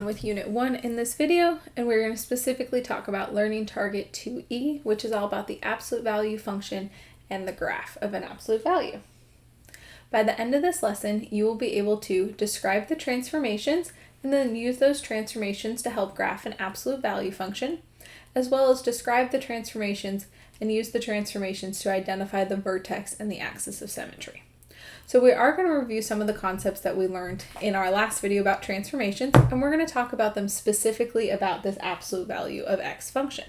With Unit 1 in this video, and we're going to specifically talk about Learning Target 2E, which is all about the absolute value function and the graph of an absolute value. By the end of this lesson, you will be able to describe the transformations and then use those transformations to help graph an absolute value function, as well as describe the transformations and use the transformations to identify the vertex and the axis of symmetry. So we are going to review some of the concepts that we learned in our last video about transformations, and we're going to talk about them specifically about this absolute value of x function.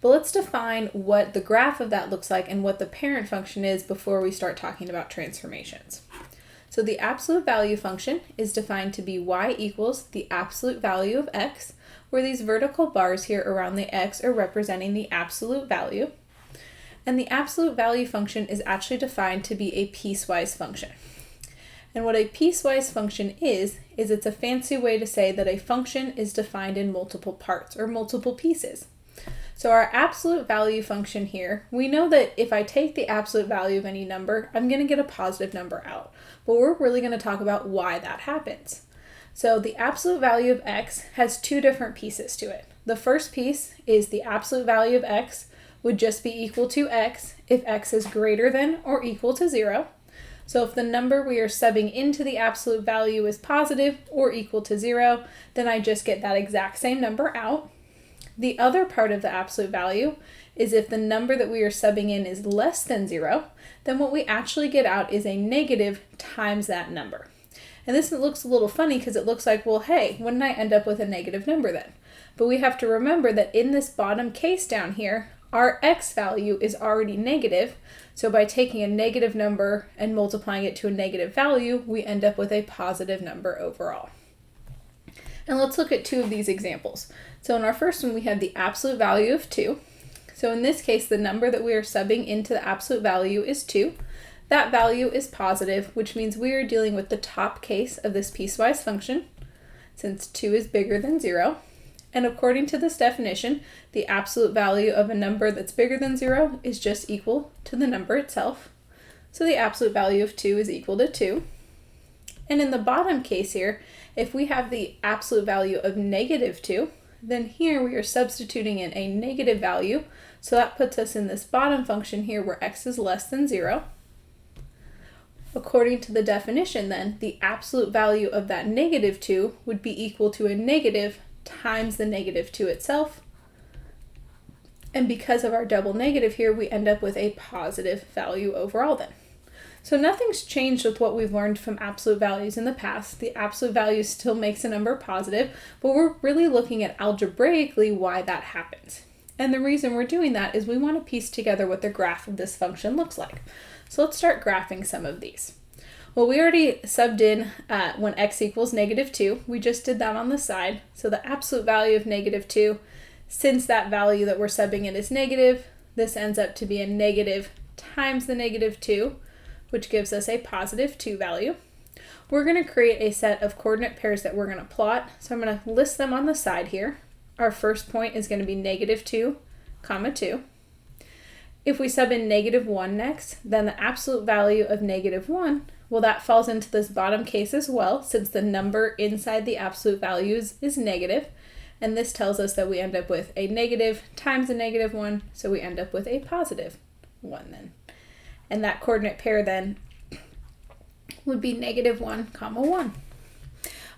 But let's define what the graph of that looks like and what the parent function is before we start talking about transformations. So the absolute value function is defined to be y equals the absolute value of x, where these vertical bars here around the x are representing the absolute value. And the absolute value function is actually defined to be a piecewise function. And what a piecewise function is it's a fancy way to say that a function is defined in multiple parts or multiple pieces. So our absolute value function here, we know that if I take the absolute value of any number, I'm going to get a positive number out. But we're really going to talk about why that happens. So the absolute value of x has two different pieces to it. The first piece is the absolute value of x would just be equal to x if x is greater than or equal to 0. So if the number we are subbing into the absolute value is positive or equal to 0, then I just get that exact same number out. The other part of the absolute value is if the number that we are subbing in is less than 0, then what we actually get out is a negative times that number. And this looks a little funny because it looks like, well, hey, wouldn't I end up with a negative number then? But we have to remember that in this bottom case down here, our x value is already negative, so by taking a negative number and multiplying it to a negative value, we end up with a positive number overall. And let's look at two of these examples. So in our first one, we have the absolute value of 2. So in this case, the number that we are subbing into the absolute value is 2. That value is positive, which means we are dealing with the top case of this piecewise function, since 2 is bigger than 0. And according to this definition, the absolute value of a number that's bigger than 0 is just equal to the number itself. So the absolute value of 2 is equal to 2. And in the bottom case here, if we have the absolute value of negative 2, then here we are substituting in a negative value. So that puts us in this bottom function here where x is less than 0. According to the definition then, the absolute value of that negative 2 would be equal to a negative times the negative 2 itself. And because of our double negative here, we end up with a positive value overall then. So nothing's changed with what we've learned from absolute values in the past. The absolute value still makes a number positive, but we're really looking at algebraically why that happens. And the reason we're doing that is we want to piece together what the graph of this function looks like. So let's start graphing some of these. Well, we already subbed in when x equals negative 2. We just did that on the side. So the absolute value of negative 2, since that value that we're subbing in is negative, this ends up to be a negative times the negative 2, which gives us a positive 2 value. We're going to create a set of coordinate pairs that we're going to plot. So I'm going to list them on the side here. Our first point is going to be negative 2, comma 2. If we sub in negative 1 next, then the absolute value of negative 1, well, that falls into this bottom case as well, since the number inside the absolute values is negative. And this tells us that we end up with a negative times a negative 1, so we end up with a positive 1 then. And that coordinate pair then would be negative 1, comma 1.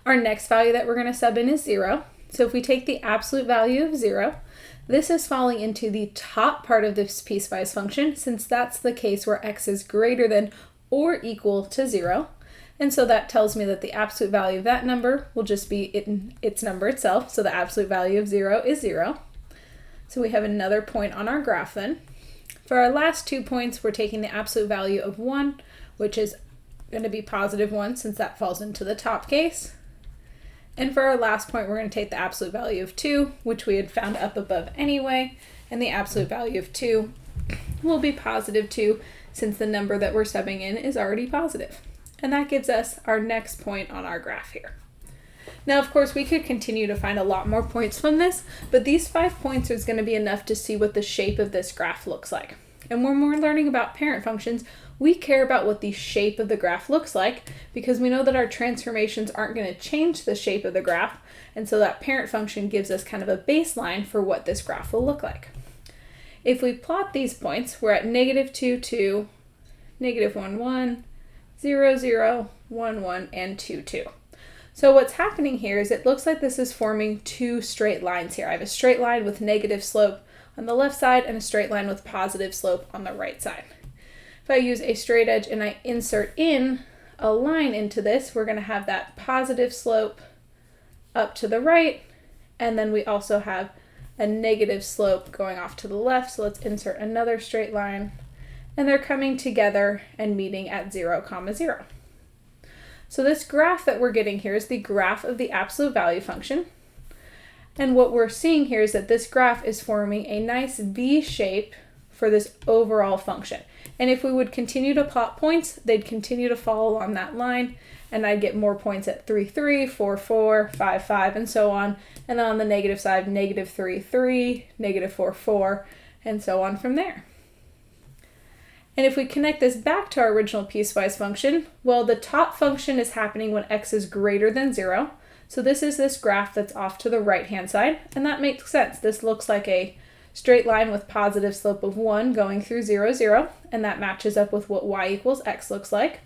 Our next value that we're going to sub in is 0. So if we take the absolute value of 0, this is falling into the top part of this piecewise function, since that's the case where x is greater than or equal to 0. And so that tells me that the absolute value of that number will just be its number itself. So the absolute value of 0 is 0. So we have another point on our graph then. For our last 2 points, we're taking the absolute value of 1, which is going to be positive 1 since that falls into the top case. And for our last point, we're going to take the absolute value of 2, which we had found up above anyway, and the absolute value of 2 will be positive 2 since the number that we're subbing in is already positive. And that gives us our next point on our graph here. Now, of course, we could continue to find a lot more points from this, but these 5 points is going to be enough to see what the shape of this graph looks like. And when we're learning about parent functions, We care about what the shape of the graph looks like because we know that our transformations aren't going to change the shape of the graph, and so that parent function gives us kind of a baseline for what this graph will look like. If we plot these points, we're at -2, 2, -1, 1, 0, 0, 1, 1, and 2, 2. So what's happening here is it looks like this is forming two straight lines here. I have a straight line with negative slope on the left side and a straight line with positive slope on the right side. If I use a straight edge and I insert in a line into this, we're going to have that positive slope up to the right, and then we also have a negative slope going off to the left. So let's insert another straight line, and they're coming together and meeting at 0, 0. So this graph that we're getting here is the graph of the absolute value function. And what we're seeing here is that this graph is forming a nice V shape for this overall function. And if we would continue to plot points, they'd continue to fall along that line, and I'd get more points at 3, 3, 4, 4, 5, 5, and so on. And then on the negative side, -3, 3, -4, 4, and so on from there. And if we connect this back to our original piecewise function, well, the top function is happening when x is greater than 0. So this is this graph that's off to the right-hand side, and that makes sense. This looks like a straight line with positive slope of 1 going through 0, 0, and that matches up with what y equals x looks like.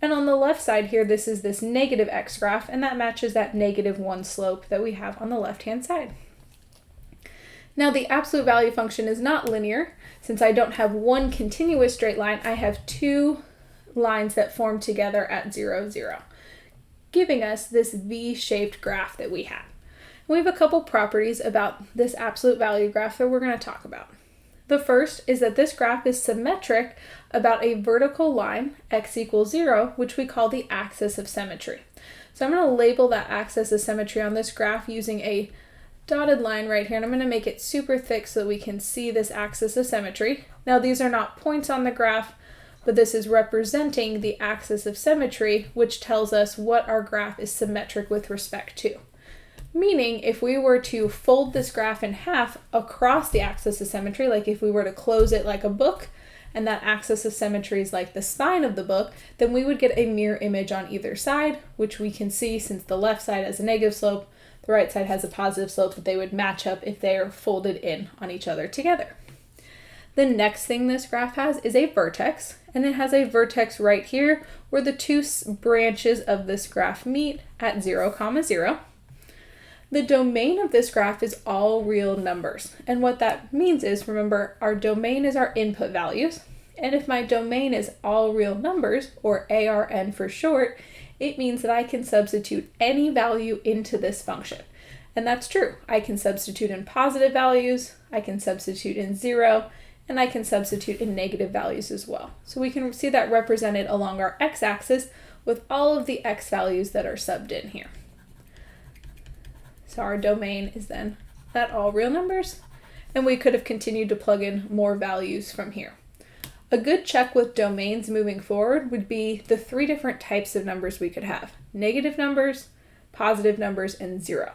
And on the left side here, this is this negative x graph, and that matches that -1 slope that we have on the left-hand side. Now the absolute value function is not linear. Since I don't have one continuous straight line, I have two lines that form together at 0, 0, giving us this V-shaped graph that we have. We have a couple properties about this absolute value graph that we're going to talk about. The first is that this graph is symmetric about a vertical line, x equals 0, which we call the axis of symmetry. So I'm going to label that axis of symmetry on this graph using a dotted line right here, and I'm going to make it super thick so that we can see this axis of symmetry. Now these are not points on the graph, but this is representing the axis of symmetry, which tells us what our graph is symmetric with respect to. Meaning, if we were to fold this graph in half across the axis of symmetry, like if we were to close it like a book, and that axis of symmetry is like the spine of the book, then we would get a mirror image on either side, which we can see since the left side has a negative slope, the right side has a positive slope, that they would match up if they are folded in on each other together. The next thing this graph has is a vertex, and it has a vertex right here where the two branches of this graph meet at 0, 0. The domain of this graph is all real numbers, and what that means is, remember, our domain is our input values, and if my domain is all real numbers, or ARN for short, it means that I can substitute any value into this function. And that's true. I can substitute in positive values, I can substitute in 0, and I can substitute in negative values as well. So we can see that represented along our x-axis with all of the x values that are subbed in here. So our domain is then that all real numbers, and we could have continued to plug in more values from here. A good check with domains moving forward would be the 3 different types of numbers we could have: negative numbers, positive numbers, and 0.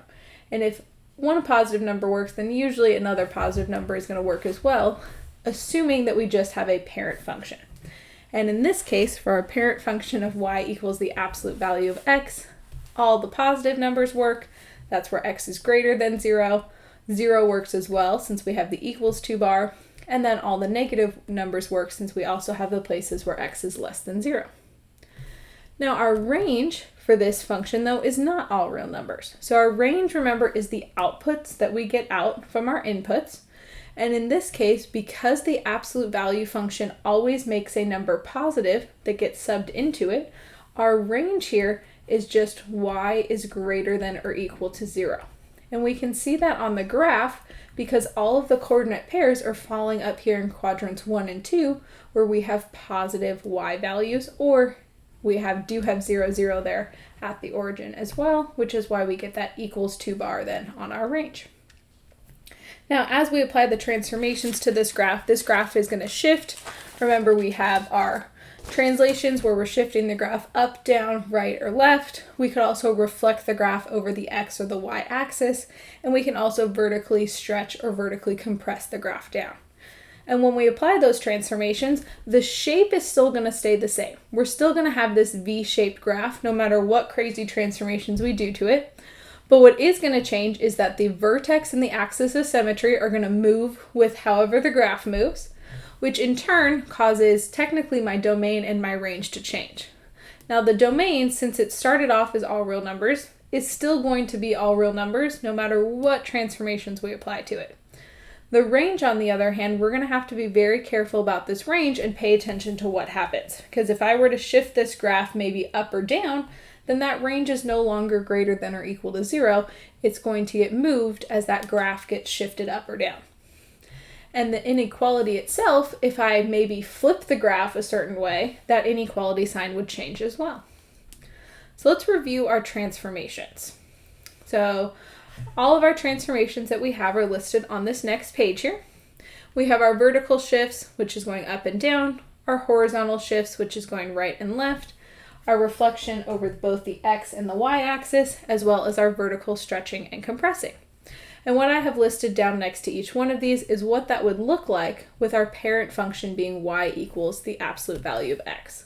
And if one positive number works, then usually another positive number is going to work as well, assuming that we just have a parent function. And in this case, for our parent function of y equals the absolute value of x, all the positive numbers work. That's where x is greater than 0. 0 works as well since we have the equals to bar. And then all the negative numbers work since we also have the places where x is less than 0. Now our range for this function, though, is not all real numbers. So our range, remember, is the outputs that we get out from our inputs. And in this case, because the absolute value function always makes a number positive that gets subbed into it, our range here is just y is greater than or equal to 0. And we can see that on the graph because all of the coordinate pairs are falling up here in quadrants 1 and 2, where we have positive y values, or we do have 0, 0 there at the origin as well, which is why we get that equals to bar then on our range. Now, as we apply the transformations to this graph is going to shift. Remember, we have our translations where we're shifting the graph up, down, right, or left. We could also reflect the graph over the x or the y axis, and we can also vertically stretch or vertically compress the graph down. And when we apply those transformations, the shape is still going to stay the same. We're still going to have this V-shaped graph no matter what crazy transformations we do to it. But what is going to change is that the vertex and the axis of symmetry are going to move with however the graph moves, which in turn causes technically my domain and my range to change. Now the domain, since it started off as all real numbers, is still going to be all real numbers no matter what transformations we apply to it. The range, on the other hand, we're going to have to be very careful about this range and pay attention to what happens. Because if I were to shift this graph maybe up or down, then that range is no longer greater than or equal to 0. It's going to get moved as that graph gets shifted up or down. And the inequality itself, if I maybe flip the graph a certain way, that inequality sign would change as well. So let's review our transformations. So all of our transformations that we have are listed on this next page here. We have our vertical shifts, which is going up and down, our horizontal shifts, which is going right and left, our reflection over both the x and the y-axis, as well as our vertical stretching and compressing. And what I have listed down next to each one of these is what that would look like with our parent function being y equals the absolute value of x.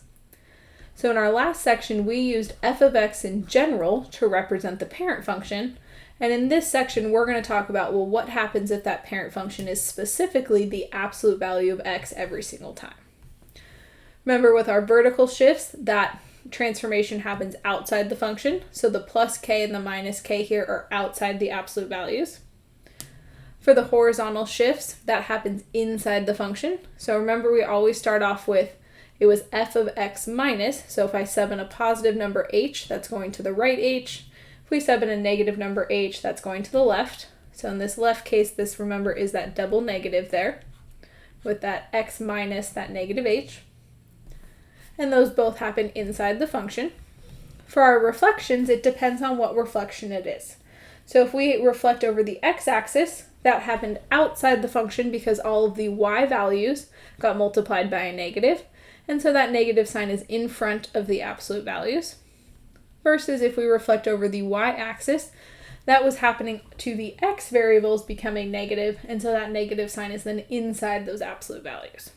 So in our last section, we used f of x in general to represent the parent function. And in this section, we're going to talk about, well, what happens if that parent function is specifically the absolute value of x every single time. Remember, with our vertical shifts, that transformation happens outside the function. So the plus k and the minus k here are outside the absolute values. For the horizontal shifts, that happens inside the function. So remember, we always start off with, it was f of x minus. So if I sub in a positive number h, that's going to the right h. If we sub in a negative number h, that's going to the left. So in this left case, this, remember, is that double negative there with that x minus that negative h. And those both happen inside the function. For our reflections, it depends on what reflection it is. So if we reflect over the x-axis, that happened outside the function because all of the y values got multiplied by a negative. And so that negative sign is in front of the absolute values. Versus if we reflect over the y-axis, that was happening to the x variables becoming negative, and so that negative sign is then inside those absolute values.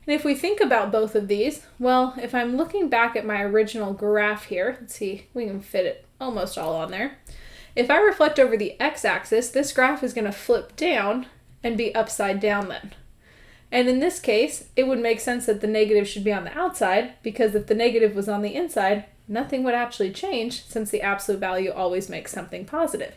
And if we think about both of these, well, if I'm looking back at my original graph here, let's see, we can fit it almost all on there. If I reflect over the x-axis, this graph is going to flip down and be upside down then. And in this case, it would make sense that the negative should be on the outside, because if the negative was on the inside, nothing would actually change since the absolute value always makes something positive.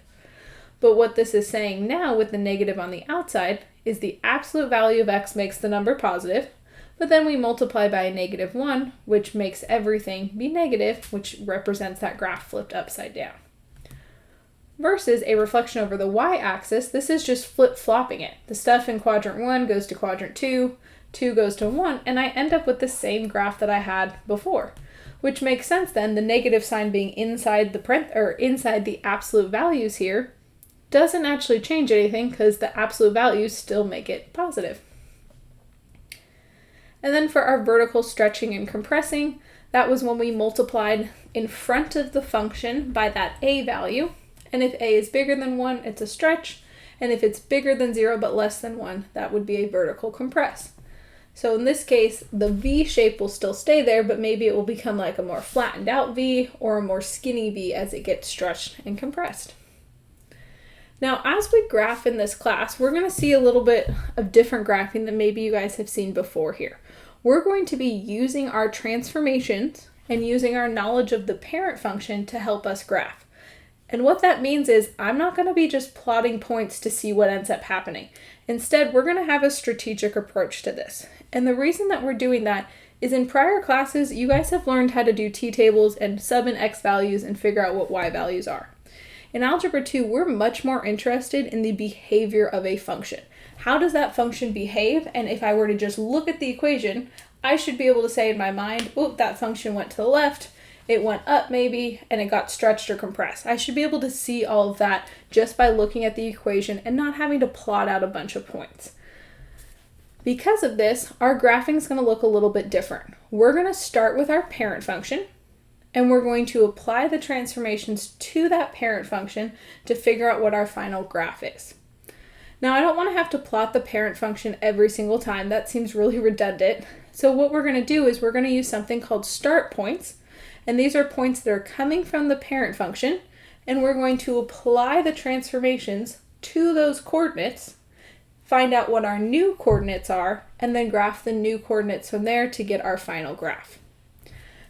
But what this is saying now with the negative on the outside is the absolute value of x makes the number positive, but then we multiply by a negative 1, which makes everything be negative, which represents that graph flipped upside down. Versus a reflection over the y-axis, this is just flip-flopping it. The stuff in quadrant 1 goes to quadrant 2, 2 goes to 1, and I end up with the same graph that I had before. Which makes sense then, the negative sign being inside the absolute values here doesn't actually change anything because the absolute values still make it positive. And then for our vertical stretching and compressing, that was when we multiplied in front of the function by that a value. And if a is bigger than 1, it's a stretch. And if it's bigger than 0 but less than 1, that would be a vertical compress. So in this case, the V shape will still stay there, but maybe it will become like a more flattened out V or a more skinny V as it gets stretched and compressed. Now, as we graph in this class, we're going to see a little bit of different graphing than maybe you guys have seen before here. We're going to be using our transformations and using our knowledge of the parent function to help us graph. And what that means is I'm not going to be just plotting points to see what ends up happening. Instead, we're going to have a strategic approach to this. And the reason that we're doing that is in prior classes, you guys have learned how to do t-tables and sub in x values and figure out what y values are. In Algebra 2, we're much more interested in the behavior of a function. How does that function behave? And if I were to just look at the equation, I should be able to say in my mind, oh, that function went to the left, it went up maybe, and it got stretched or compressed. I should be able to see all of that just by looking at the equation and not having to plot out a bunch of points. Because of this, our graphing is going to look a little bit different. We're going to start with our parent function, and we're going to apply the transformations to that parent function to figure out what our final graph is. Now I don't want to have to plot the parent function every single time. That seems really redundant. So what we're going to do is we're going to use something called start points. And these are points that are coming from the parent function. And we're going to apply the transformations to those coordinates, find out what our new coordinates are, and then graph the new coordinates from there to get our final graph.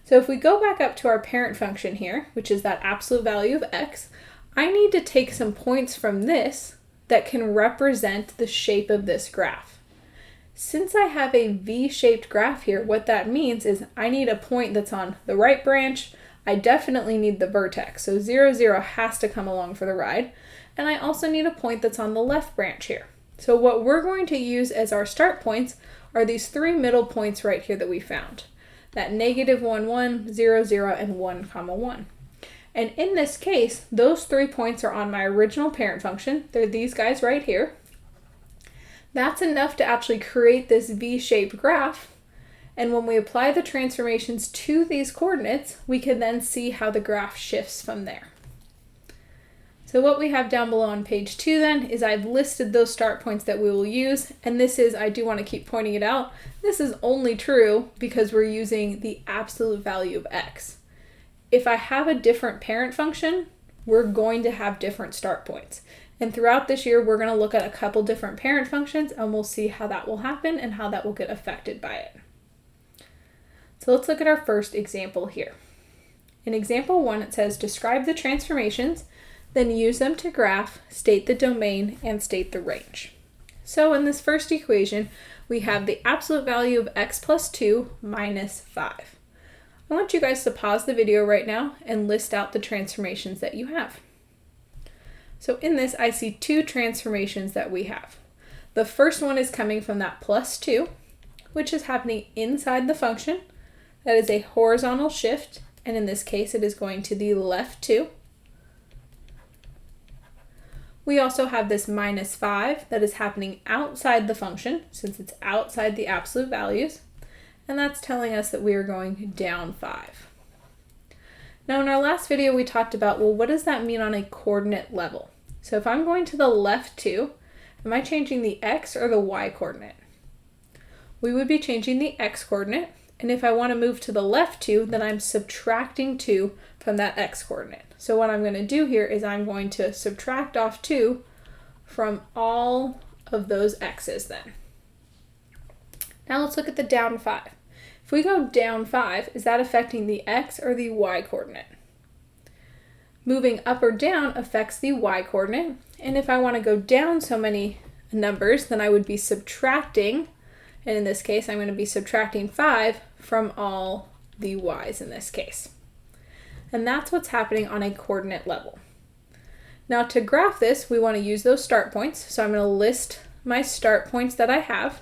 So if we go back up to our parent function here, which is that absolute value of x, I need to take some points from this that can represent the shape of this graph. Since I have a V-shaped graph here, what that means is I need a point that's on the right branch. I definitely need the vertex, so 0, 0 has to come along for the ride. And I also need a point that's on the left branch here. So what we're going to use as our start points are these three middle points right here that we found. That -1, 1, 0, 0, and 1, 1. And in this case, those 3 points are on my original parent function. They're these guys right here. That's enough to actually create this V-shaped graph. And when we apply the transformations to these coordinates, we can then see how the graph shifts from there. So what we have down below on page 2 then is I've listed those start points that we will use. And this is, I do want to keep pointing it out, this is only true because we're using the absolute value of x. If I have a different parent function, we're going to have different start points. And throughout this year, we're going to look at a couple different parent functions and we'll see how that will happen and how that will get affected by it. So let's look at our first example here. In example 1, it says describe the transformations, then use them to graph, state the domain, and state the range. So in this first equation, we have the absolute value of x plus 2 minus 5. I want you guys to pause the video right now and list out the transformations that you have. So in this, I see 2 transformations that we have. The first one is coming from that plus 2, which is happening inside the function. That is a horizontal shift, and in this case, it is going to the left 2. We also have this minus 5 that is happening outside the function, since it's outside the absolute values, and that's telling us that we are going down 5. Now in our last video, we talked about, well, what does that mean on a coordinate level? So if I'm going to the left 2, am I changing the x or the y coordinate? We would be changing the x coordinate, and if I want to move to the left 2, then I'm subtracting 2 from that x coordinate. So what I'm going to do here is I'm going to subtract off 2 from all of those x's then. Now let's look at the down 5. If we go down 5, is that affecting the x or the y coordinate? Moving up or down affects the y coordinate, and if I want to go down so many numbers, then I would be subtracting, and in this case, I'm going to be subtracting 5 from all the y's in this case. And that's what's happening on a coordinate level. Now to graph this, we want to use those start points. So I'm going to list my start points that I have.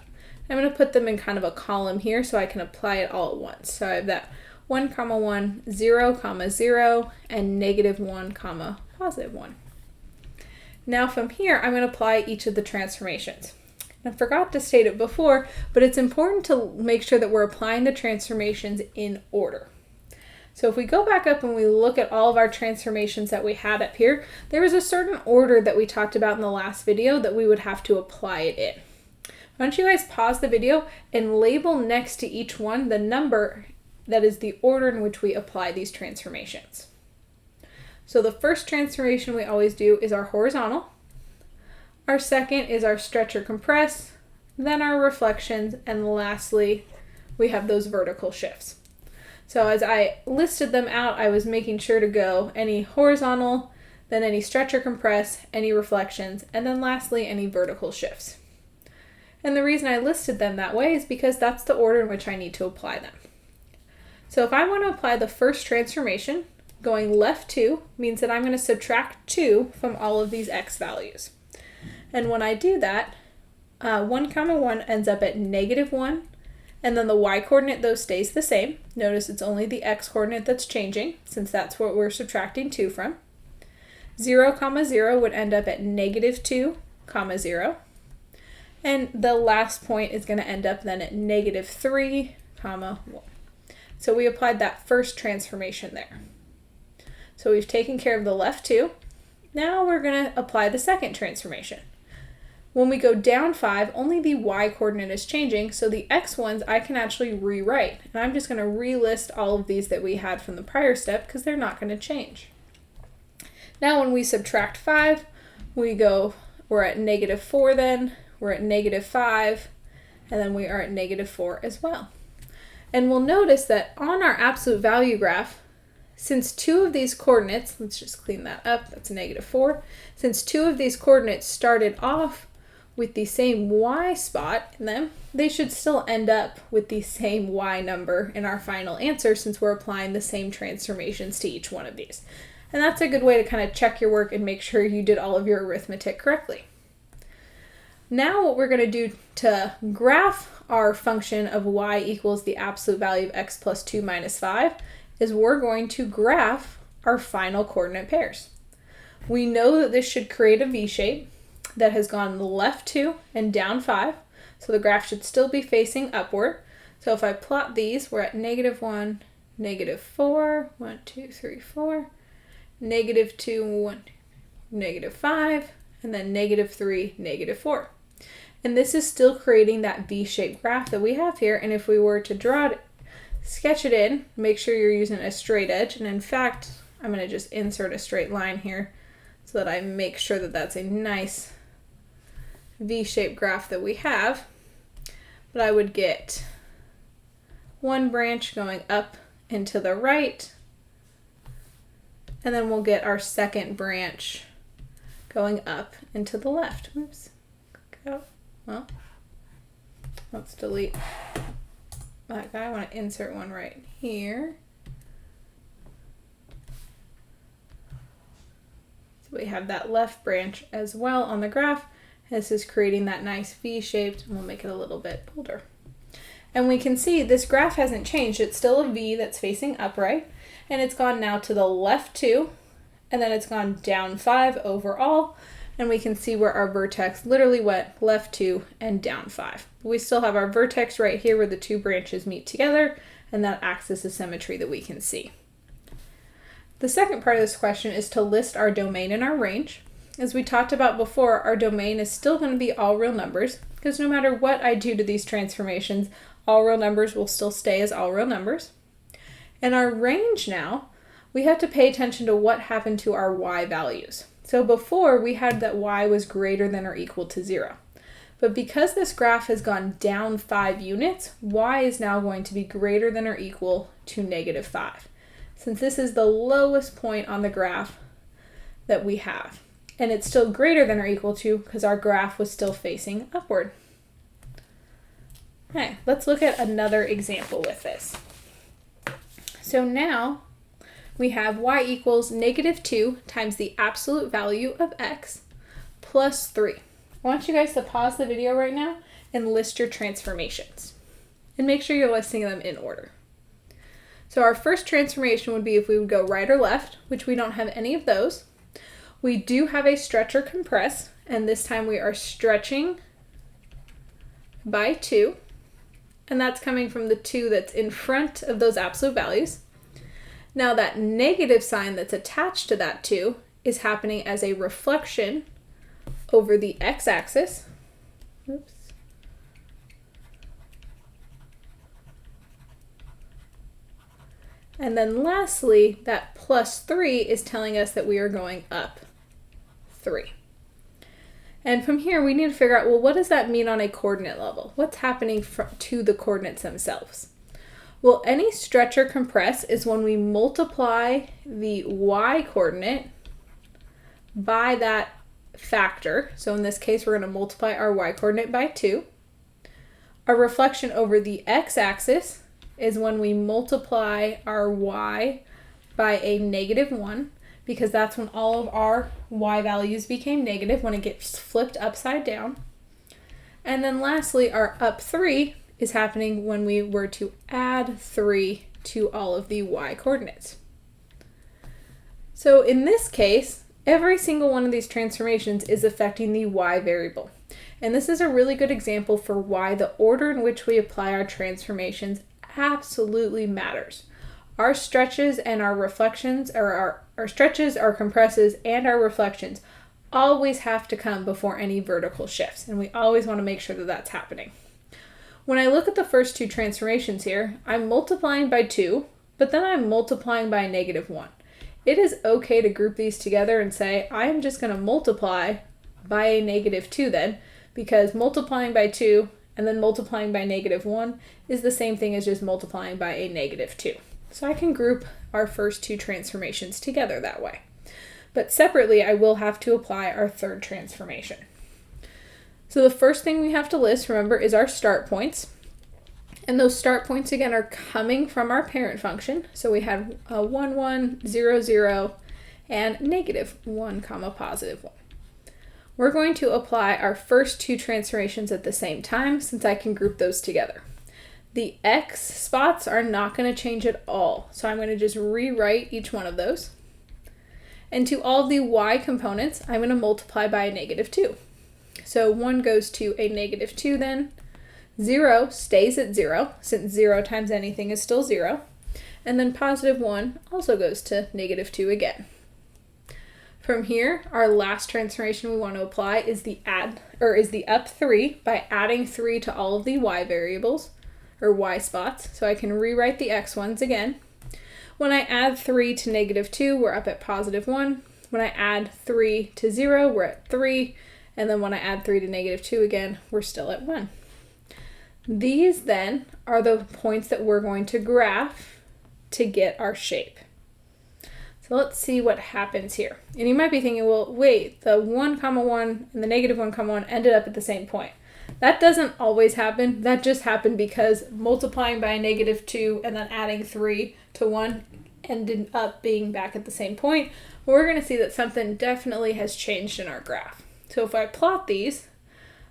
I'm going to put them in kind of a column here so I can apply it all at once. So I have that 1, 1, 0, 0, and -1, +1. Now from here, I'm going to apply each of the transformations. I forgot to state it before, but it's important to make sure that we're applying the transformations in order. So if we go back up and we look at all of our transformations that we had up here, there was a certain order that we talked about in the last video that we would have to apply it in. Why don't you guys pause the video and label next to each one the number that is the order in which we apply these transformations. So the first transformation we always do is our horizontal. Our second is our stretch or compress, then our reflections, and lastly, we have those vertical shifts. So as I listed them out, I was making sure to go any horizontal, then any stretch or compress, any reflections, and then lastly, any vertical shifts. And the reason I listed them that way is because that's the order in which I need to apply them. So if I want to apply the first transformation, going left 2 means that I'm going to subtract 2 from all of these x values. And when I do that, 1, 1 ends up at -1, and then the y coordinate though stays the same. Notice it's only the x coordinate that's changing, since that's what we're subtracting 2 from. 0, 0 would end up at -2, 0. And the last point is going to end up then at -3, 1. So we applied that first transformation there. So we've taken care of the left 2. Now we're going to apply the second transformation. When we go down 5, only the y coordinate is changing, so the x ones I can actually rewrite. And I'm just going to relist all of these that we had from the prior step because they're not going to change. Now when we subtract 5, we're at -4 then, we're at -5, and then we are at -4 as well. And we'll notice that on our absolute value graph, since 2 of these coordinates, let's just clean that up, that's a -4, since 2 of these coordinates started off with the same y spot in them, they should still end up with the same y number in our final answer since we're applying the same transformations to each one of these. And that's a good way to kind of check your work and make sure you did all of your arithmetic correctly. Now what we're going to do to graph our function of y equals the absolute value of x plus 2 minus 5 is we're going to graph our final coordinate pairs. We know that this should create a V shape that has gone left 2 and down 5, so the graph should still be facing upward. So if I plot these, we're at -1, -4, 1, 2, 3, 4, -2, 1, -5, and then -3, -4. And this is still creating that V-shaped graph that we have here, and if we were to draw it, sketch it in, make sure you're using a straight edge, and in fact, I'm going to just insert a straight line here so that I make sure that that's a nice V-shaped graph that we have. But I would get one branch going up and to the right, and then we'll get our second branch going up and to the left. Oops. Go. Well, let's delete that guy. I want to insert one right here. So we have that left branch as well on the graph. This is creating that nice V-shaped, and we'll make it a little bit bolder. And we can see this graph hasn't changed. It's still a V that's facing upright, and it's gone now to the left 2, and then it's gone down 5 overall, and we can see where our vertex literally went left 2 and down 5. We still have our vertex right here where the 2 branches meet together, and that axis of symmetry that we can see. The second part of this question is to list our domain and our range. As we talked about before, our domain is still going to be all real numbers, because no matter what I do to these transformations, all real numbers will still stay as all real numbers. And our range now, we have to pay attention to what happened to our y values. So before, we had that y was greater than or equal to 0. But because this graph has gone down 5 units, y is now going to be greater than or equal to -5, since this is the lowest point on the graph that we have. And it's still greater than or equal to because our graph was still facing upward. Okay, let's look at another example with this. So now we have y equals -2 times the absolute value of x plus 3. I want you guys to pause the video right now and list your transformations. And make sure you're listing them in order. So our first transformation would be if we would go right or left, which we don't have any of those. We do have a stretch or compress, and this time we are stretching by 2, and that's coming from the 2 that's in front of those absolute values. Now that negative sign that's attached to that 2 is happening as a reflection over the x-axis. Oops. And then lastly, that plus 3 is telling us that we are going up 3. And from here, we need to figure out, well, what does that mean on a coordinate level? What's happening to the coordinates themselves? Well, any stretch or compress is when we multiply the y coordinate by that factor. So in this case, we're going to multiply our y coordinate by 2. A reflection over the x-axis is when we multiply our y by a -1, because that's when all of our y values became negative when it gets flipped upside down. And then lastly, our up 3 is happening when we were to add 3 to all of the y coordinates. So in this case, every single one of these transformations is affecting the y variable. And this is a really good example for why the order in which we apply our transformations absolutely matters. Our stretches and our reflections, or our stretches, our compresses, and our reflections always have to come before any vertical shifts, and we always want to make sure that that's happening. When I look at the first two transformations here, I'm multiplying by 2, but then I'm multiplying by -1. It is okay to group these together and say, I'm just going to multiply by a -2 then, because multiplying by 2 and then multiplying by -1 is the same thing as just multiplying by a -2. So I can group our first two transformations together that way. But separately, I will have to apply our third transformation. So the first thing we have to list, remember, is our start points. And those start points, again, are coming from our parent function. So we had 1, 1, 0, 0, and -1, +1. We're going to apply our first two transformations at the same time, since I can group those together. The x spots are not going to change at all. So I'm going to just rewrite each one of those. And to all of the y components, I'm going to multiply by a -2. So 1 goes to a -2 then. 0 stays at 0, since 0 times anything is still 0. And then +1 also goes to -2 again. From here, our last transformation we want to apply is the up 3 by adding 3 to all of the y variables, or y spots. So I can rewrite the x ones again. When I add 3 to -2, we're up at +1. When I add 3 to 0, we're at 3. And then when I add 3 to -2 again, we're still at 1. These then are the points that we're going to graph to get our shape. So let's see what happens here. And you might be thinking, well, wait, the 1, 1 and the -1, 1 ended up at the same point. That doesn't always happen. That just happened because multiplying by a -2 and then adding 3 to 1 ended up being back at the same point. We're going to see that something definitely has changed in our graph. So if I plot these,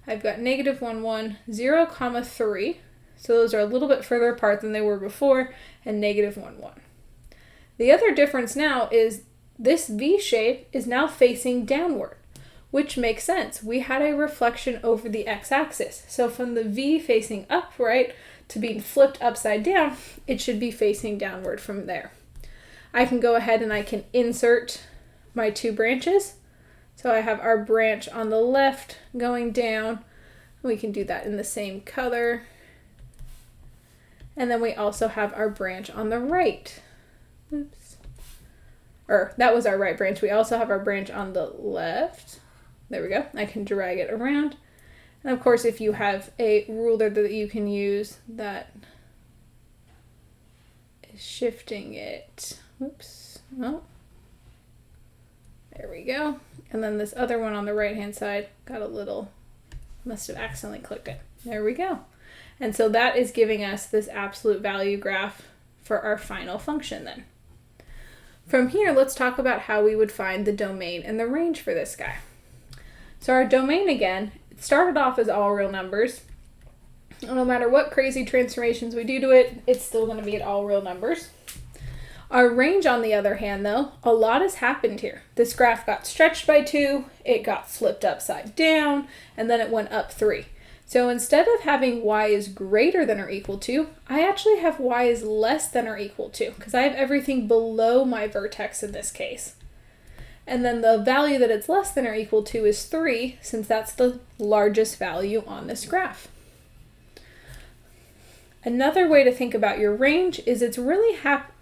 I've got -1, 1, 0, 3. So those are a little bit further apart than they were before, and -1, 1. The other difference now is this V shape is now facing downward, which makes sense. We had a reflection over the x-axis. So from the V facing upright to being flipped upside down, it should be facing downward from there. I can go ahead and I can insert my two branches. So I have our branch on the left going down. We can do that in the same color. And then we also have our branch on the right. Oops. Or that was our right branch. We also have our branch on the left. There we go. I can drag it around. And of course, if you have a ruler that you can use that is shifting it. Oops. Oh. There we go. And then this other one on the right-hand side got a little, must have accidentally clicked it. There we go. And so that is giving us this absolute value graph for our final function then. From here, let's talk about how we would find the domain and the range for this guy. So our domain, again, it started off as all real numbers. No matter what crazy transformations we do to it, it's still going to be at all real numbers. Our range, on the other hand, though, a lot has happened here. This graph got stretched by 2, it got flipped upside down, and then it went up 3. So instead of having y is greater than or equal to, I actually have y is less than or equal to, because I have everything below my vertex in this case. And then the value that it's less than or equal to is 3, since that's the largest value on this graph. Another way to think about your range is it's really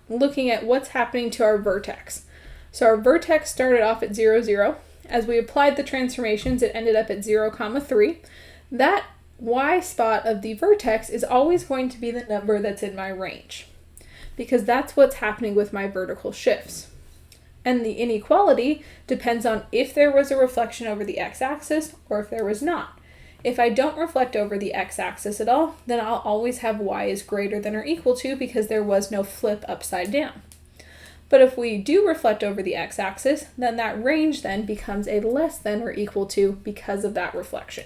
looking at what's happening to our vertex. So our vertex started off at 0, 0. As we applied the transformations, it ended up at 0, 3. That y spot of the vertex is always going to be the number that's in my range, because that's what's happening with my vertical shifts. And the inequality depends on if there was a reflection over the x-axis or if there was not. If I don't reflect over the x-axis at all, then I'll always have y is greater than or equal to, because there was no flip upside down. But if we do reflect over the x-axis, then that range then becomes a less than or equal to because of that reflection.